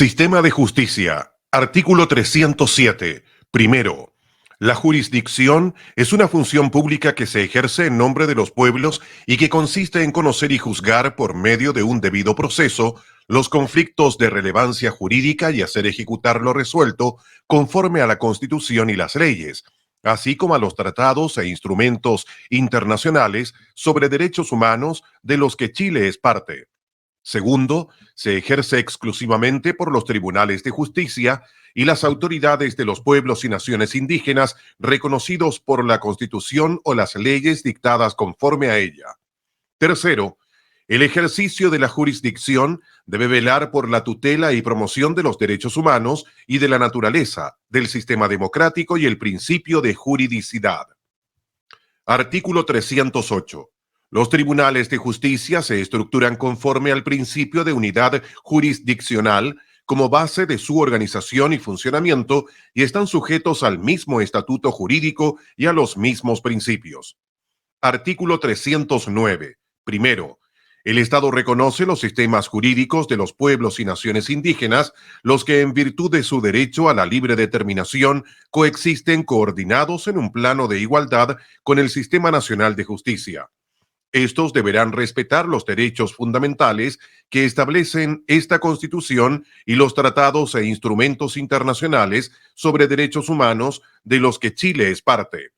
Sistema de justicia. Artículo 307. Primero, la jurisdicción es una función pública que se ejerce en nombre de los pueblos y que consiste en conocer y juzgar por medio de un debido proceso los conflictos de relevancia jurídica y hacer ejecutar lo resuelto conforme a la Constitución y las leyes, así como a los tratados e instrumentos internacionales sobre derechos humanos de los que Chile es parte. Segundo, se ejerce exclusivamente por los tribunales de justicia y las autoridades de los pueblos y naciones indígenas reconocidos por la Constitución o las leyes dictadas conforme a ella. Tercero, el ejercicio de la jurisdicción debe velar por la tutela y promoción de los derechos humanos y de la naturaleza, del sistema democrático y el principio de juridicidad. Artículo 308. Los tribunales de justicia se estructuran conforme al principio de unidad jurisdiccional como base de su organización y funcionamiento y están sujetos al mismo estatuto jurídico y a los mismos principios. Artículo 309. Primero, el Estado reconoce los sistemas jurídicos de los pueblos y naciones indígenas, los que en virtud de su derecho a la libre determinación coexisten coordinados en un plano de igualdad con el Sistema Nacional de Justicia. Estos deberán respetar los derechos fundamentales que establecen esta Constitución y los tratados e instrumentos internacionales sobre derechos humanos de los que Chile es parte.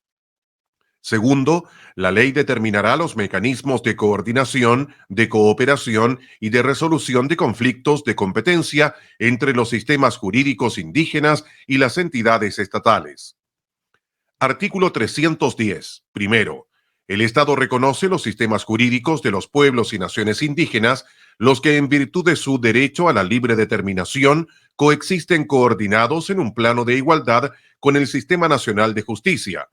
Segundo, la ley determinará los mecanismos de coordinación, de cooperación y de resolución de conflictos de competencia entre los sistemas jurídicos indígenas y las entidades estatales. Artículo 310. Primero, el Estado reconoce los sistemas jurídicos de los pueblos y naciones indígenas, los que en virtud de su derecho a la libre determinación coexisten coordinados en un plano de igualdad con el Sistema Nacional de Justicia.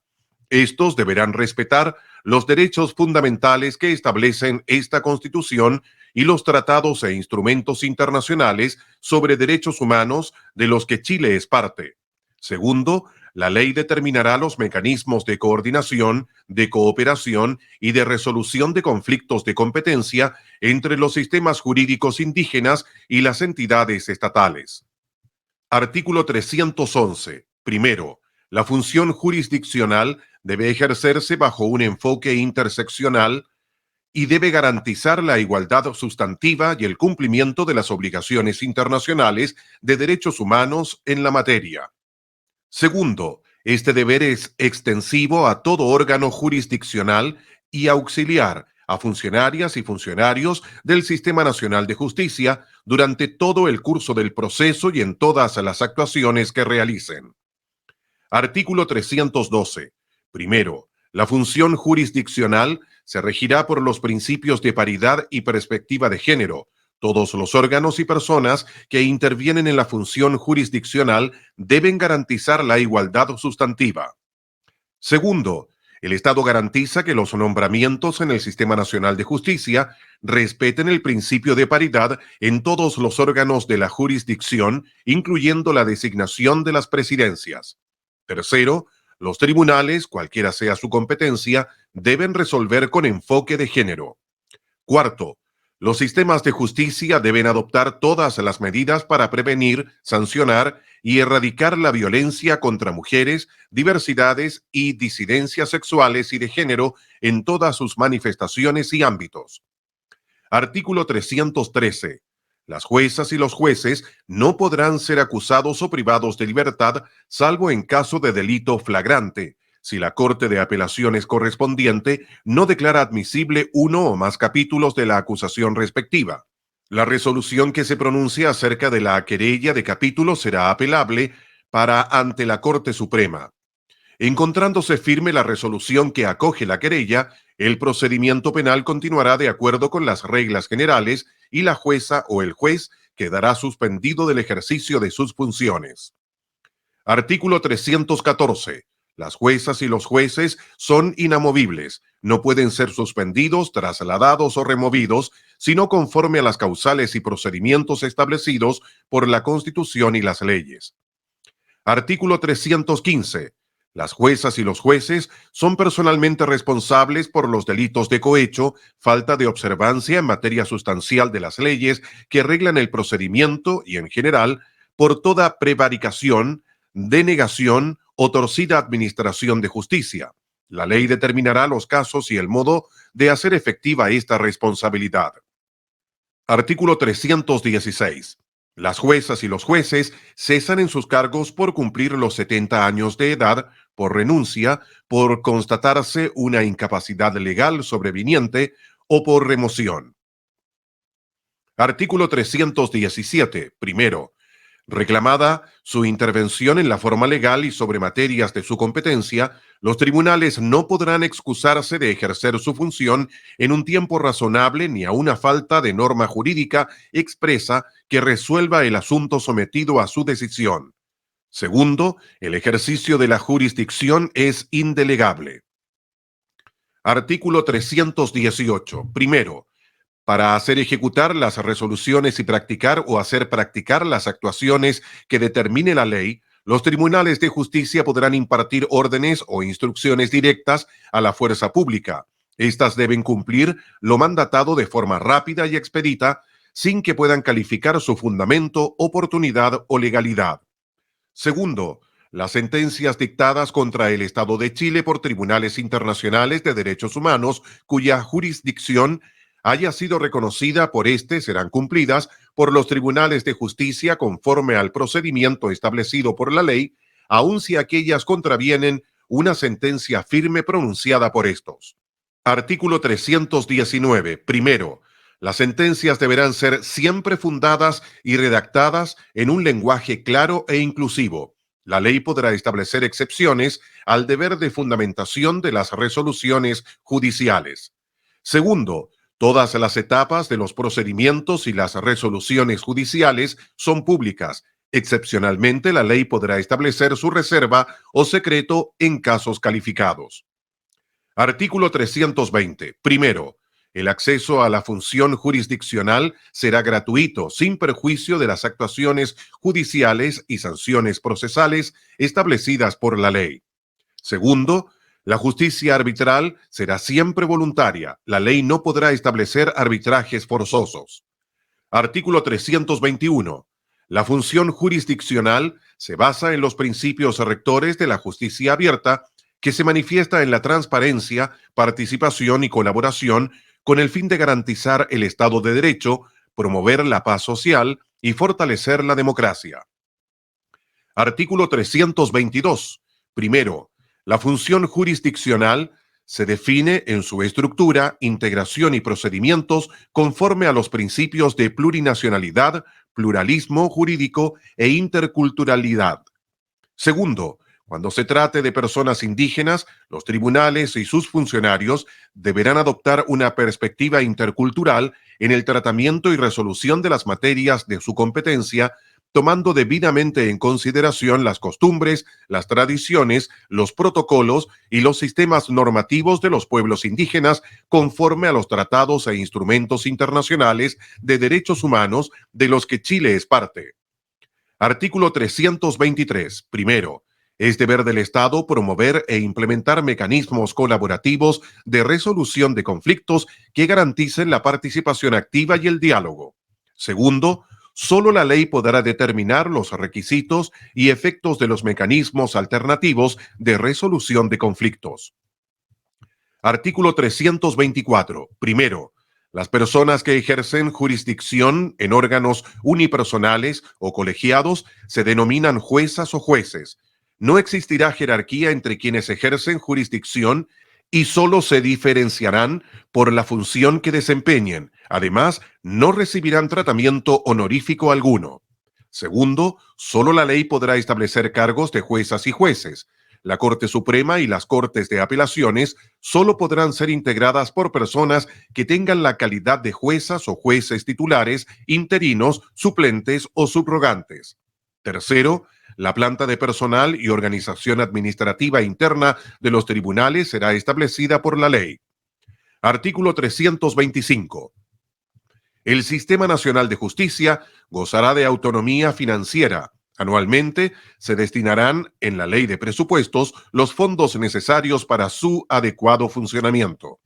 Estos deberán respetar los derechos fundamentales que establecen esta Constitución y los tratados e instrumentos internacionales sobre derechos humanos de los que Chile es parte. Segundo, la ley determinará los mecanismos de coordinación, de cooperación y de resolución de conflictos de competencia entre los sistemas jurídicos indígenas y las entidades estatales. Artículo 311. Primero, la función jurisdiccional debe ejercerse bajo un enfoque interseccional y debe garantizar la igualdad sustantiva y el cumplimiento de las obligaciones internacionales de derechos humanos en la materia. Segundo, este deber es extensivo a todo órgano jurisdiccional y auxiliar a funcionarias y funcionarios del Sistema Nacional de Justicia durante todo el curso del proceso y en todas las actuaciones que realicen. Artículo 312. Primero, la función jurisdiccional se regirá por los principios de paridad y perspectiva de género. Todos los órganos y personas que intervienen en la función jurisdiccional deben garantizar la igualdad sustantiva. Segundo, el Estado garantiza que los nombramientos en el Sistema Nacional de Justicia respeten el principio de paridad en todos los órganos de la jurisdicción, incluyendo la designación de las presidencias. Tercero, los tribunales, cualquiera sea su competencia, deben resolver con enfoque de género. Cuarto, los sistemas de justicia deben adoptar todas las medidas para prevenir, sancionar y erradicar la violencia contra mujeres, diversidades y disidencias sexuales y de género en todas sus manifestaciones y ámbitos. Artículo 313. Las juezas y los jueces no podrán ser acusados o privados de libertad, salvo en caso de delito flagrante, si la Corte de Apelaciones correspondiente no declara admisible uno o más capítulos de la acusación respectiva. La resolución que se pronuncie acerca de la querella de capítulo será apelable ante la Corte Suprema. Encontrándose firme la resolución que acoge la querella, el procedimiento penal continuará de acuerdo con las reglas generales y la jueza o el juez quedará suspendido del ejercicio de sus funciones. Artículo 314. Las juezas y los jueces son inamovibles, no pueden ser suspendidos, trasladados o removidos, sino conforme a las causales y procedimientos establecidos por la Constitución y las leyes. Artículo 315. Las juezas y los jueces son personalmente responsables por los delitos de cohecho, falta de observancia en materia sustancial de las leyes que reglan el procedimiento y, en general, por toda prevaricación, denegación o torcida administración de justicia. La ley determinará los casos y el modo de hacer efectiva esta responsabilidad. Artículo 316. Las juezas y los jueces cesan en sus cargos por cumplir los 70 años de edad, por renuncia, por constatarse una incapacidad legal sobreviniente o por remoción. Artículo 317. Primero, reclamada su intervención en la forma legal y sobre materias de su competencia, los tribunales no podrán excusarse de ejercer su función en un tiempo razonable ni a una falta de norma jurídica expresa que resuelva el asunto sometido a su decisión. Segundo, el ejercicio de la jurisdicción es indelegable. Artículo 318. Primero, para hacer ejecutar las resoluciones y practicar o hacer practicar las actuaciones que determine la ley, los tribunales de justicia podrán impartir órdenes o instrucciones directas a la fuerza pública. Estas deben cumplir lo mandatado de forma rápida y expedita, sin que puedan calificar su fundamento, oportunidad o legalidad. Segundo, las sentencias dictadas contra el Estado de Chile por tribunales internacionales de derechos humanos, cuya jurisdicción haya sido reconocida por este, serán cumplidas por los tribunales de justicia conforme al procedimiento establecido por la ley, aun si aquellas contravienen una sentencia firme pronunciada por estos. Artículo 319. Primero, las sentencias deberán ser siempre fundadas y redactadas en un lenguaje claro e inclusivo. La ley podrá establecer excepciones al deber de fundamentación de las resoluciones judiciales. Segundo, todas las etapas de los procedimientos y las resoluciones judiciales son públicas. Excepcionalmente, la ley podrá establecer su reserva o secreto en casos calificados. Artículo 320. Primero, el acceso a la función jurisdiccional será gratuito, sin perjuicio de las actuaciones judiciales y sanciones procesales establecidas por la ley. Segundo, la justicia arbitral será siempre voluntaria. La ley no podrá establecer arbitrajes forzosos. Artículo 321. La función jurisdiccional se basa en los principios rectores de la justicia abierta, que se manifiesta en la transparencia, participación y colaboración con el fin de garantizar el Estado de Derecho, promover la paz social y fortalecer la democracia. Artículo 322. Primero, la función jurisdiccional se define en su estructura, integración y procedimientos conforme a los principios de plurinacionalidad, pluralismo jurídico e interculturalidad. Segundo, cuando se trate de personas indígenas, los tribunales y sus funcionarios deberán adoptar una perspectiva intercultural en el tratamiento y resolución de las materias de su competencia, tomando debidamente en consideración las costumbres, las tradiciones, los protocolos y los sistemas normativos de los pueblos indígenas conforme a los tratados e instrumentos internacionales de derechos humanos de los que Chile es parte. Artículo 323. Primero, es deber del Estado promover e implementar mecanismos colaborativos de resolución de conflictos que garanticen la participación activa y el diálogo. Segundo, solo la ley podrá determinar los requisitos y efectos de los mecanismos alternativos de resolución de conflictos. Artículo 324. Primero, las personas que ejercen jurisdicción en órganos unipersonales o colegiados se denominan juezas o jueces. No existirá jerarquía entre quienes ejercen jurisdicción y solo se diferenciarán por la función que desempeñen. Además, no recibirán tratamiento honorífico alguno. Segundo, solo la ley podrá establecer cargos de juezas y jueces. La Corte Suprema y las Cortes de Apelaciones solo podrán ser integradas por personas que tengan la calidad de juezas o jueces titulares, interinos, suplentes o subrogantes. Tercero, la planta de personal y organización administrativa interna de los tribunales será establecida por la ley. Artículo 325. El Sistema Nacional de Justicia gozará de autonomía financiera. Anualmente se destinarán en la ley de presupuestos los fondos necesarios para su adecuado funcionamiento.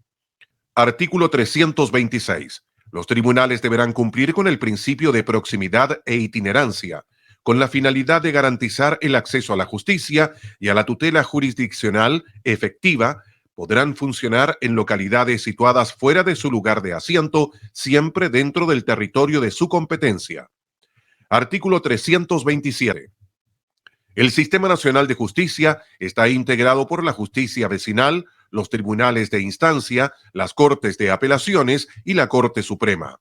Artículo 326. Los tribunales deberán cumplir con el principio de proximidad e itinerancia, con la finalidad de garantizar el acceso a la justicia y a la tutela jurisdiccional efectiva. Podrán funcionar en localidades situadas fuera de su lugar de asiento, siempre dentro del territorio de su competencia. Artículo 327. El Sistema Nacional de Justicia está integrado por la justicia vecinal, los tribunales de instancia, las Cortes de Apelaciones y la Corte Suprema.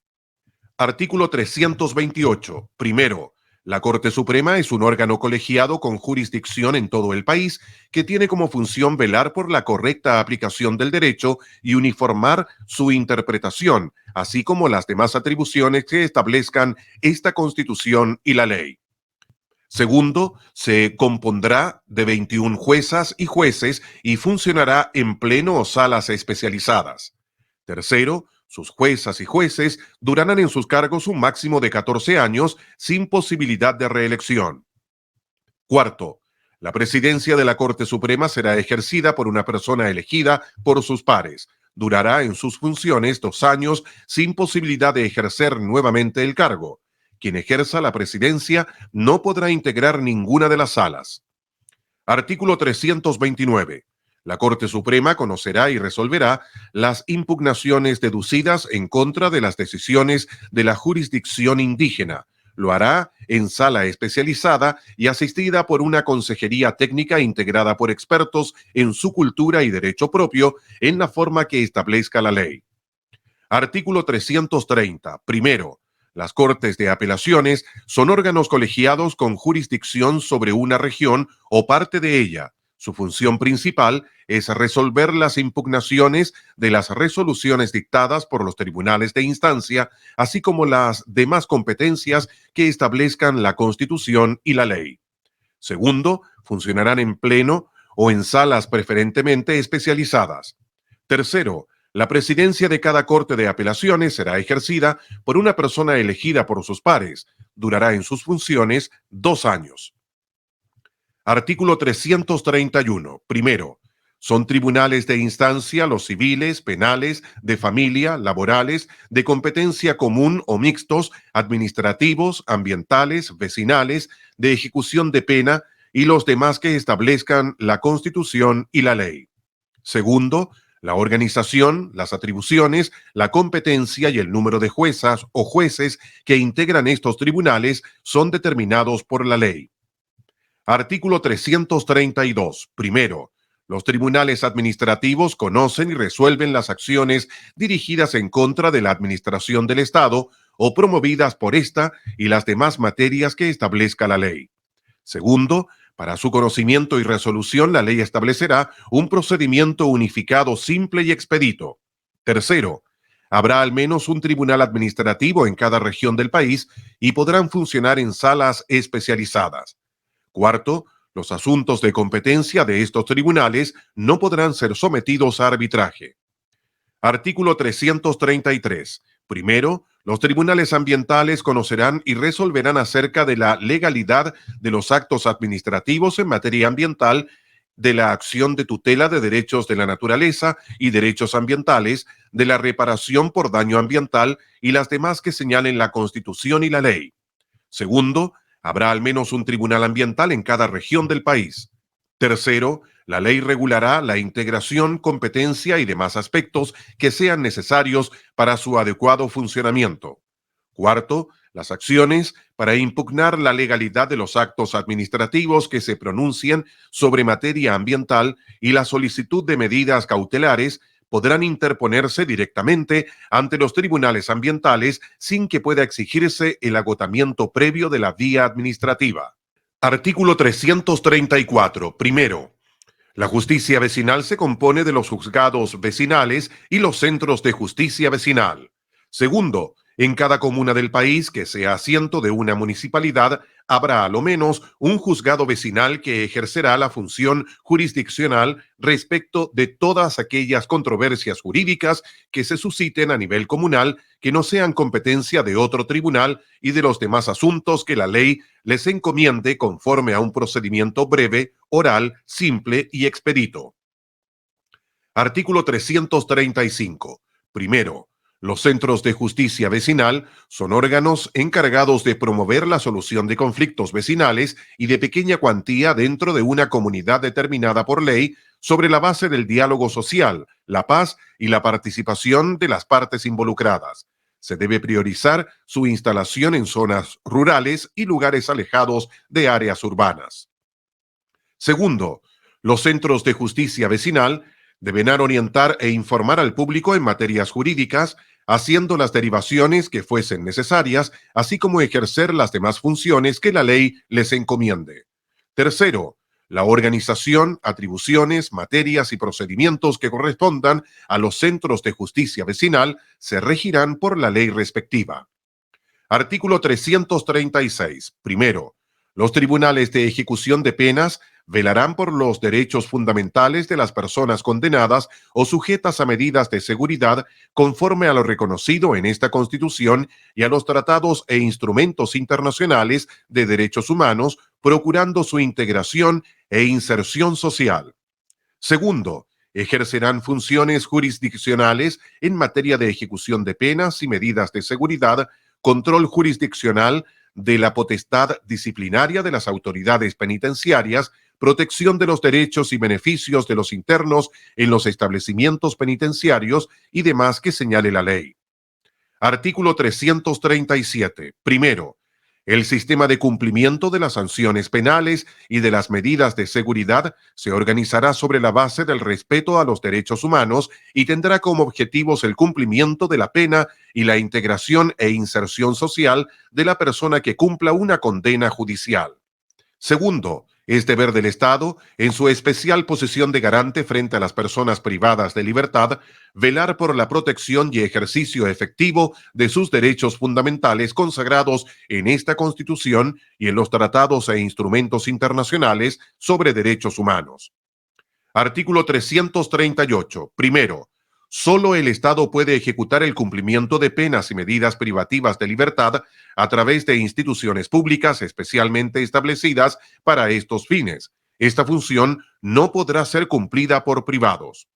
Artículo 328. Primero, la Corte Suprema es un órgano colegiado con jurisdicción en todo el país que tiene como función velar por la correcta aplicación del derecho y uniformar su interpretación, así como las demás atribuciones que establezcan esta Constitución y la ley. Segundo, se compondrá de 21 juezas y jueces y funcionará en pleno o salas especializadas. Tercero, sus juezas y jueces durarán en sus cargos un máximo de 14 años sin posibilidad de reelección. Cuarto, la presidencia de la Corte Suprema será ejercida por una persona elegida por sus pares. Durará en sus funciones 2 años sin posibilidad de ejercer nuevamente el cargo. Quien ejerza la presidencia no podrá integrar ninguna de las salas. Artículo 329. La Corte Suprema conocerá y resolverá las impugnaciones deducidas en contra de las decisiones de la jurisdicción indígena. Lo hará en sala especializada y asistida por una consejería técnica integrada por expertos en su cultura y derecho propio en la forma que establezca la ley. Artículo 330. Primero, las Cortes de Apelaciones son órganos colegiados con jurisdicción sobre una región o parte de ella. Su función principal es resolver las impugnaciones de las resoluciones dictadas por los tribunales de instancia, así como las demás competencias que establezcan la Constitución y la ley. Segundo, funcionarán en pleno o en salas preferentemente especializadas. Tercero, la presidencia de cada Corte de Apelaciones será ejercida por una persona elegida por sus pares. Durará en sus funciones 2 años. Artículo 331. Primero, son tribunales de instancia los civiles, penales, de familia, laborales, de competencia común o mixtos, administrativos, ambientales, vecinales, de ejecución de pena y los demás que establezcan la Constitución y la ley. Segundo, la organización, las atribuciones, la competencia y el número de juezas o jueces que integran estos tribunales son determinados por la ley. Artículo 332. Primero, los tribunales administrativos conocen y resuelven las acciones dirigidas en contra de la administración del Estado o promovidas por esta y las demás materias que establezca la ley. Segundo, para su conocimiento y resolución, la ley establecerá un procedimiento unificado, simple y expedito. Tercero, habrá al menos un tribunal administrativo en cada región del país y podrán funcionar en salas especializadas. Cuarto, los asuntos de competencia de estos tribunales no podrán ser sometidos a arbitraje. Artículo 333. Primero, los tribunales ambientales conocerán y resolverán acerca de la legalidad de los actos administrativos en materia ambiental, de la acción de tutela de derechos de la naturaleza y derechos ambientales, de la reparación por daño ambiental y las demás que señalen la Constitución y la ley. Segundo, habrá al menos un tribunal ambiental en cada región del país. Tercero, la ley regulará la integración, competencia y demás aspectos que sean necesarios para su adecuado funcionamiento. Cuarto, las acciones para impugnar la legalidad de los actos administrativos que se pronuncien sobre materia ambiental y la solicitud de medidas cautelares podrán interponerse directamente ante los tribunales ambientales sin que pueda exigirse el agotamiento previo de la vía administrativa. Artículo 334. Primero, la justicia vecinal se compone de los juzgados vecinales y los centros de justicia vecinal. Segundo, En cada comuna del país que sea asiento de una municipalidad, habrá a lo menos un juzgado vecinal que ejercerá la función jurisdiccional respecto de todas aquellas controversias jurídicas que se susciten a nivel comunal que no sean competencia de otro tribunal y de los demás asuntos que la ley les encomiende conforme a un procedimiento breve, oral, simple y expedito. Artículo 335. Primero, los centros de justicia vecinal son órganos encargados de promover la solución de conflictos vecinales y de pequeña cuantía dentro de una comunidad determinada por ley sobre la base del diálogo social, la paz y la participación de las partes involucradas. Se debe priorizar su instalación en zonas rurales y lugares alejados de áreas urbanas. Segundo, los centros de justicia vecinal deberán orientar e informar al público en materias jurídicas, haciendo las derivaciones que fuesen necesarias, así como ejercer las demás funciones que la ley les encomiende. Tercero, la organización, atribuciones, materias y procedimientos que correspondan a los centros de justicia vecinal se regirán por la ley respectiva. Artículo 336. Primero, los tribunales de ejecución de penas velarán por los derechos fundamentales de las personas condenadas o sujetas a medidas de seguridad conforme a lo reconocido en esta Constitución y a los tratados e instrumentos internacionales de derechos humanos, procurando su integración e inserción social. Segundo, ejercerán funciones jurisdiccionales en materia de ejecución de penas y medidas de seguridad, control jurisdiccional de la potestad disciplinaria de las autoridades penitenciarias, protección de los derechos y beneficios de los internos en los establecimientos penitenciarios y demás que señale la ley. Artículo 337. Primero, el sistema de cumplimiento de las sanciones penales y de las medidas de seguridad se organizará sobre la base del respeto a los derechos humanos y tendrá como objetivos el cumplimiento de la pena y la integración e inserción social de la persona que cumpla una condena judicial. Segundo, es deber del Estado, en su especial posición de garante frente a las personas privadas de libertad, velar por la protección y ejercicio efectivo de sus derechos fundamentales consagrados en esta Constitución y en los tratados e instrumentos internacionales sobre derechos humanos. Artículo 338. Primero, solo el Estado puede ejecutar el cumplimiento de penas y medidas privativas de libertad a través de instituciones públicas especialmente establecidas para estos fines. Esta función no podrá ser cumplida por privados.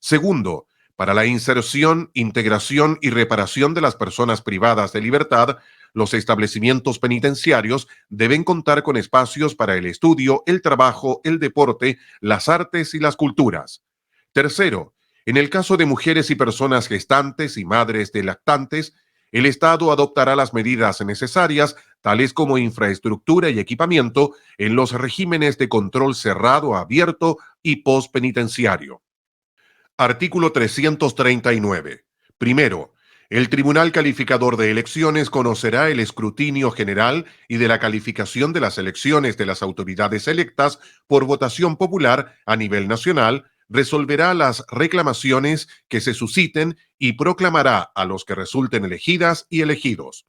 Segundo, para la inserción, integración y reparación de las personas privadas de libertad, los establecimientos penitenciarios deben contar con espacios para el estudio, el trabajo, el deporte, las artes y las culturas. Tercero, en el caso de mujeres y personas gestantes y madres de lactantes, el Estado adoptará las medidas necesarias, tales como infraestructura y equipamiento, en los regímenes de control cerrado, abierto y postpenitenciario. Artículo 339. Primero, el Tribunal Calificador de Elecciones conocerá el escrutinio general y de la calificación de las elecciones de las autoridades electas por votación popular a nivel nacional, resolverá las reclamaciones que se susciten y proclamará a los que resulten elegidas y elegidos.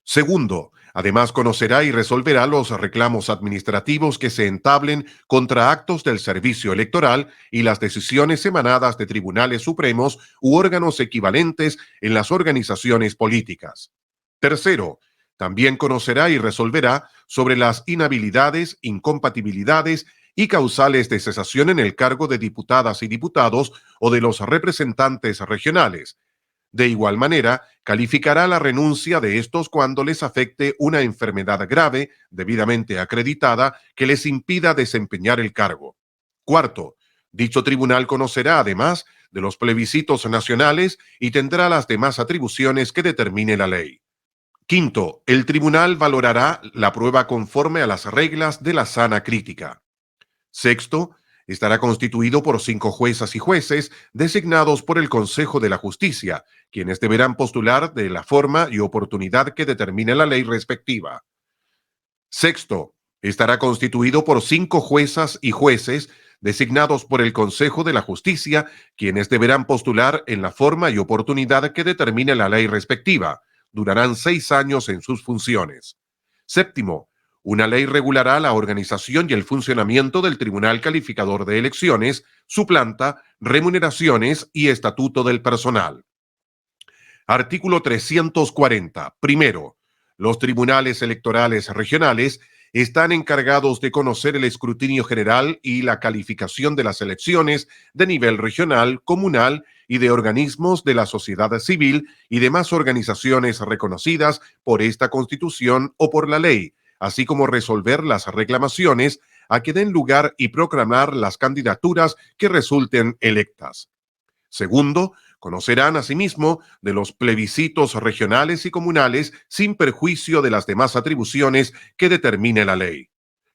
Segundo, además conocerá y resolverá los reclamos administrativos que se entablen contra actos del servicio electoral y las decisiones emanadas de tribunales supremos u órganos equivalentes en las organizaciones políticas. Tercero, también conocerá y resolverá sobre las inhabilidades, incompatibilidades y causales de cesación en el cargo de diputadas y diputados o de los representantes regionales. De igual manera, calificará la renuncia de estos cuando les afecte una enfermedad grave, debidamente acreditada, que les impida desempeñar el cargo. Cuarto, dicho tribunal conocerá además de los plebiscitos nacionales y tendrá las demás atribuciones que determine la ley. Quinto, el tribunal valorará la prueba conforme a las reglas de la sana crítica. Sexto, estará constituido por 5 juezas y jueces designados por el Consejo de la Justicia, quienes deberán postular de la forma y oportunidad que determine la ley respectiva. Sexto, estará constituido por 5 juezas y jueces designados por el Consejo de la Justicia, quienes deberán postular en la forma y oportunidad que determine la ley respectiva. Durarán 6 años en sus funciones. Séptimo, una ley regulará la organización y el funcionamiento del Tribunal Calificador de Elecciones, su planta, remuneraciones y estatuto del personal. Artículo 340. Primero, los tribunales electorales regionales están encargados de conocer el escrutinio general y la calificación de las elecciones de nivel regional, comunal y de organismos de la sociedad civil y demás organizaciones reconocidas por esta Constitución o por la ley, así como resolver las reclamaciones a que den lugar y proclamar las candidaturas que resulten electas. Segundo, conocerán asimismo de los plebiscitos regionales y comunales sin perjuicio de las demás atribuciones que determine la ley.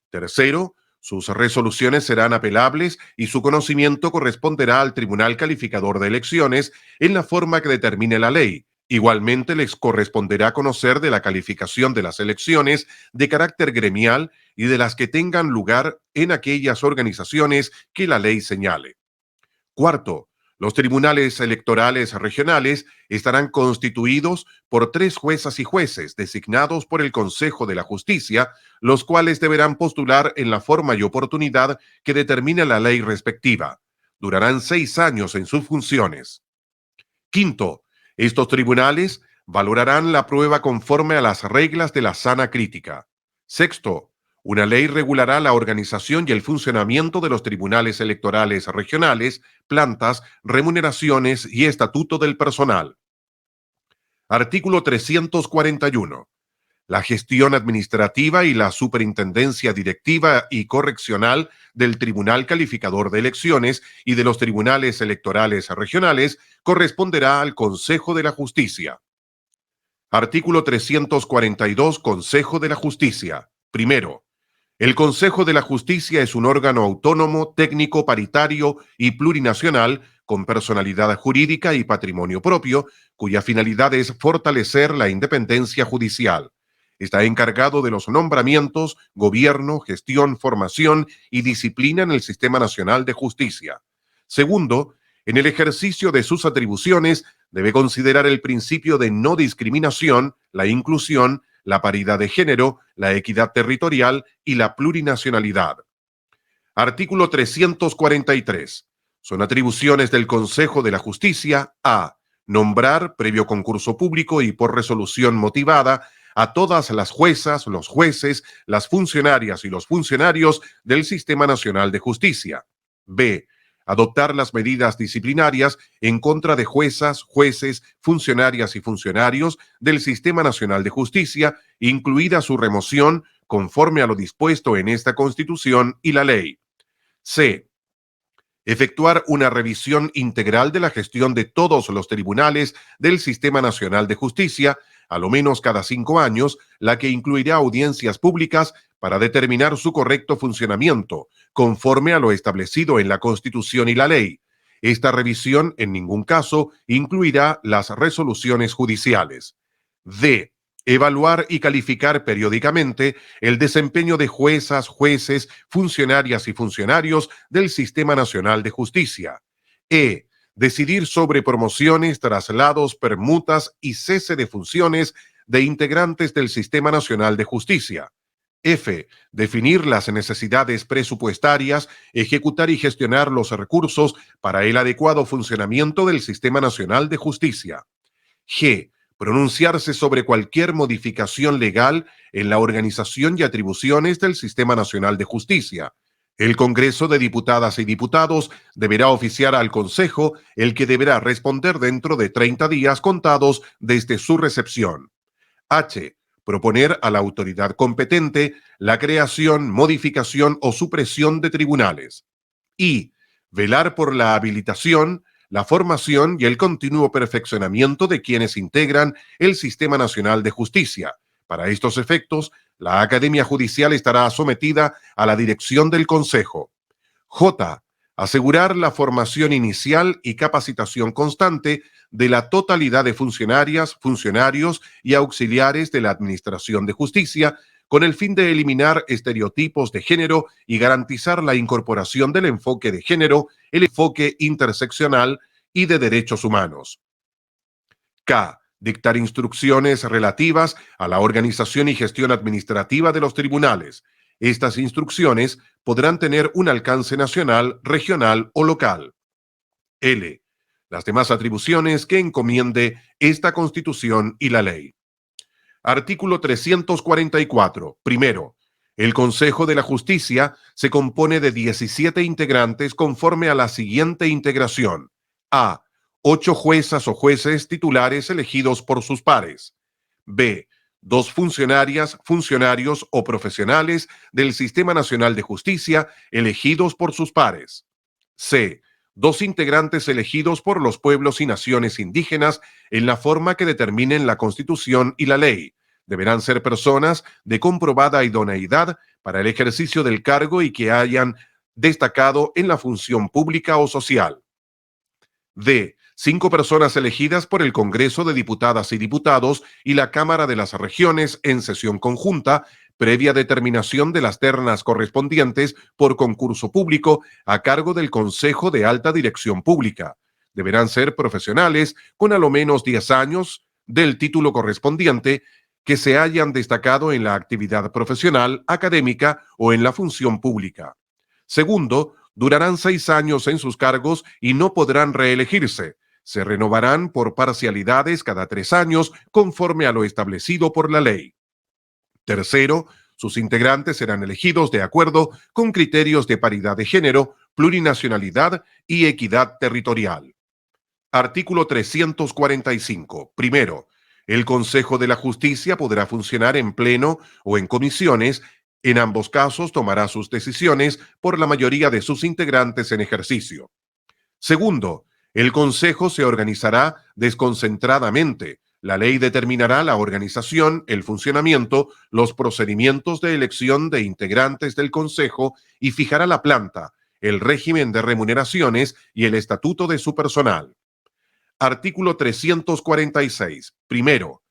Tercero, sus resoluciones serán apelables y su conocimiento corresponderá al Tribunal Calificador de Elecciones en la forma que determine la ley. Igualmente les corresponderá conocer de la calificación de las elecciones de carácter gremial y de las que tengan lugar en aquellas organizaciones que la ley señale. Cuarto, los tribunales electorales regionales estarán constituidos por 3 juezas y jueces designados por el Consejo de la Justicia, los cuales deberán postular en la forma y oportunidad que determine la ley respectiva. Durarán 6 años en sus funciones. Quinto, estos tribunales valorarán la prueba conforme a las reglas de la sana crítica. Sexto, una ley regulará la organización y el funcionamiento de los tribunales electorales regionales, plantas, remuneraciones y estatuto del personal. Artículo 341. La gestión administrativa y la superintendencia directiva y correccional del Tribunal Calificador de Elecciones y de los tribunales electorales regionales corresponderá al Consejo de la Justicia. Artículo 342. Consejo de la Justicia. Primero, el Consejo de la Justicia es un órgano autónomo, técnico, paritario y plurinacional con personalidad jurídica y patrimonio propio, cuya finalidad es fortalecer la independencia judicial. Está encargado de los nombramientos, gobierno, gestión, formación y disciplina en el Sistema Nacional de Justicia. Segundo, en el ejercicio de sus atribuciones debe considerar el principio de no discriminación, la inclusión, la paridad de género, la equidad territorial y la plurinacionalidad. Artículo 343. Son atribuciones del Consejo de la Justicia a nombrar, previo concurso público y por resolución motivada, a todas las juezas, los jueces, las funcionarias y los funcionarios del Sistema Nacional de Justicia. B. Adoptar las medidas disciplinarias en contra de juezas, jueces, funcionarias y funcionarios del Sistema Nacional de Justicia, incluida su remoción conforme a lo dispuesto en esta Constitución y la ley. C. Efectuar una revisión integral de la gestión de todos los tribunales del Sistema Nacional de Justicia, a lo menos cada 5 años, la que incluirá audiencias públicas para determinar su correcto funcionamiento, conforme a lo establecido en la Constitución y la ley. Esta revisión, en ningún caso, incluirá las resoluciones judiciales. D. Evaluar y calificar periódicamente el desempeño de juezas, jueces, funcionarias y funcionarios del Sistema Nacional de Justicia. E. Decidir sobre promociones, traslados, permutas y cese de funciones de integrantes del Sistema Nacional de Justicia. F. Definir las necesidades presupuestarias, ejecutar y gestionar los recursos para el adecuado funcionamiento del Sistema Nacional de Justicia. G. Pronunciarse sobre cualquier modificación legal en la organización y atribuciones del Sistema Nacional de Justicia. El Congreso de Diputadas y Diputados deberá oficiar al Consejo, el que deberá responder dentro de 30 días contados desde su recepción. H. Proponer a la autoridad competente la creación, modificación o supresión de tribunales. I. Velar por la habilitación, la formación y el continuo perfeccionamiento de quienes integran el Sistema Nacional de Justicia. Para estos efectos, la Academia Judicial estará sometida a la dirección del Consejo. J. Asegurar la formación inicial y capacitación constante de la totalidad de funcionarias, funcionarios y auxiliares de la Administración de Justicia, con el fin de eliminar estereotipos de género y garantizar la incorporación del enfoque de género, el enfoque interseccional y de derechos humanos. K. dictar instrucciones relativas a la organización y gestión administrativa de los tribunales. Estas instrucciones podrán tener un alcance nacional, regional o local. L. Las demás atribuciones que encomiende esta Constitución y la ley. Artículo 344. Primero, el Consejo de la Justicia se compone de 17 integrantes conforme a la siguiente integración. A. 8 juezas o jueces titulares elegidos por sus pares. B. 2 funcionarias, funcionarios o profesionales del Sistema Nacional de Justicia elegidos por sus pares. C. 2 integrantes elegidos por los pueblos y naciones indígenas en la forma que determinen la Constitución y la ley. Deberán ser personas de comprobada idoneidad para el ejercicio del cargo y que hayan destacado en la función pública o social. D. 5 personas elegidas por el Congreso de Diputadas y Diputados y la Cámara de las Regiones en sesión conjunta, previa determinación de las ternas correspondientes por concurso público a cargo del Consejo de Alta Dirección Pública. Deberán ser profesionales con a lo menos 10 años del título correspondiente que se hayan destacado en la actividad profesional, académica o en la función pública. Segundo, durarán 6 años en sus cargos y no podrán reelegirse. Se renovarán por parcialidades cada 3 años conforme a lo establecido por la ley. Tercero, sus integrantes serán elegidos de acuerdo con criterios de paridad de género, plurinacionalidad y equidad territorial. Artículo 345. Primero, el Consejo de la Justicia podrá funcionar en pleno o en comisiones. En ambos casos tomará sus decisiones por la mayoría de sus integrantes en ejercicio. Segundo, el Consejo se organizará desconcentradamente. La ley determinará la organización, el funcionamiento, los procedimientos de elección de integrantes del Consejo y fijará la planta, el régimen de remuneraciones y el estatuto de su personal. Artículo 346. Primero,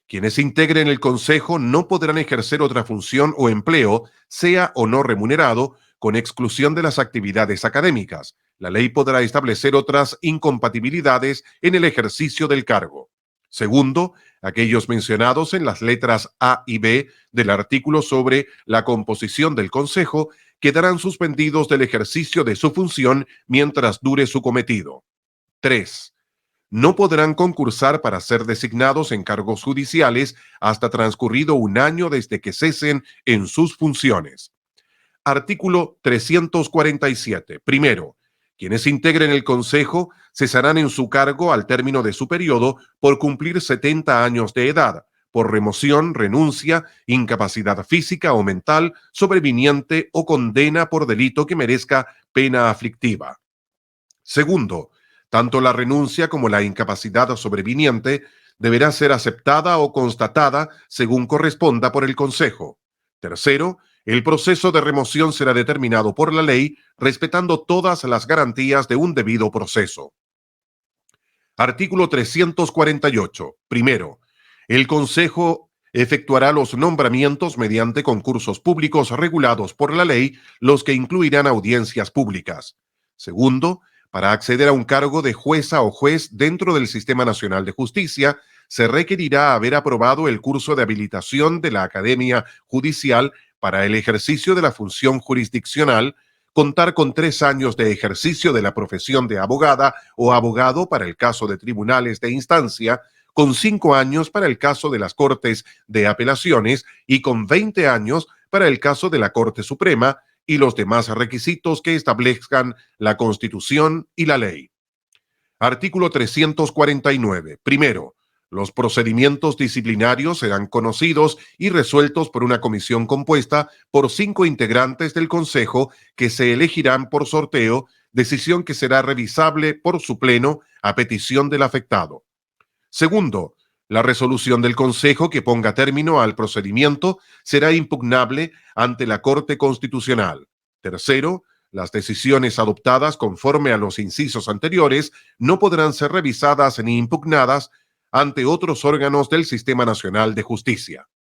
quienes integren el Consejo no podrán ejercer otra función o empleo, sea o no remunerado, con exclusión de las actividades académicas. La ley podrá establecer otras incompatibilidades en el ejercicio del cargo. Segundo, aquellos mencionados en las letras A y B del artículo sobre la composición del Consejo quedarán suspendidos del ejercicio de su función mientras dure su cometido. 3. No podrán concursar para ser designados en cargos judiciales hasta transcurrido 1 año desde que cesen en sus funciones. Artículo 347. Primero, quienes integren el Consejo cesarán en su cargo al término de su periodo por cumplir 70 años de edad, por remoción, renuncia, incapacidad física o mental, sobreviniente o condena por delito que merezca pena aflictiva. Segundo, tanto la renuncia como la incapacidad sobreviniente deberá ser aceptada o constatada según corresponda por el Consejo. Tercero, el proceso de remoción será determinado por la ley, respetando todas las garantías de un debido proceso. Artículo 348. Primero, el Consejo efectuará los nombramientos mediante concursos públicos regulados por la ley, los que incluirán audiencias públicas. Segundo, para acceder a un cargo de jueza o juez dentro del Sistema Nacional de Justicia, se requerirá haber aprobado el curso de habilitación de la Academia Judicial para el ejercicio de la función jurisdiccional, contar con 3 años de ejercicio de la profesión de abogada o abogado para el caso de tribunales de instancia, con 5 años para el caso de las Cortes de Apelaciones y con 20 años para el caso de la Corte Suprema, y los demás requisitos que establezcan la Constitución y la ley. Artículo 349. Primero, los procedimientos disciplinarios serán conocidos y resueltos por una comisión compuesta por 5 integrantes del Consejo que se elegirán por sorteo, decisión que será revisable por su pleno a petición del afectado. Segundo, la resolución del Consejo que ponga término al procedimiento será impugnable ante la Corte Constitucional. Tercero, las decisiones adoptadas conforme a los incisos anteriores no podrán ser revisadas ni impugnadas ante otros órganos del Sistema Nacional de Justicia.